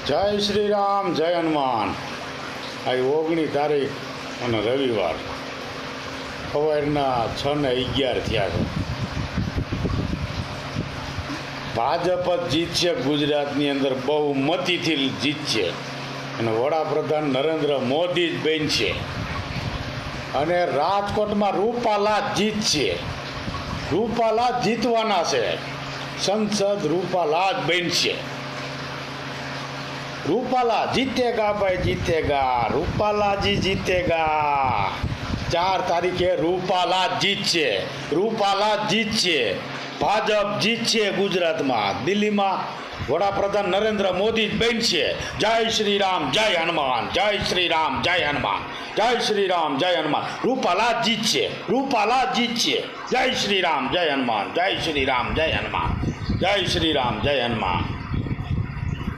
જય શ્રી રામ, જય હનુમાન. આ 19 તારીખ અને રવિવાર સવારના 6:11 થયા છે. ભાજપ જ જીતશે, ગુજરાતની અંદર બહુમતીથી જીતશે અને વડાપ્રધાન નરેન્દ્ર મોદી જ બનશે અને રાજકોટમાં રૂપાલા જ જીતશે. રૂપાલા જ જીતવાના છે. સંસદ રૂપાલા જ બનશે. रूपाला जीतेगा भाई, जीतेगा. रूपाला जी जीतेगा. 4 तारीखे रूपाला जीतશે. रूपाला जीतશે. भाजप जीतશે ગુજરાતમાં. દિલ્હીમાં વડાપ્રધાન નરેન્દ્ર મોદી જ બનશે. જય શ્રી રામ, જય હનુમાન. જય શ્રી રામ, જય હનુમાન. જય શ્રી રામ, જય હનુમાન. રૂપાલા જીતશે. રૂપાલા જીતશે. જય શ્રી રામ, જય હનુમાન. જય શ્રી રામ, જય હનુમાન. જય શ્રી રામ, જય હનુમાન.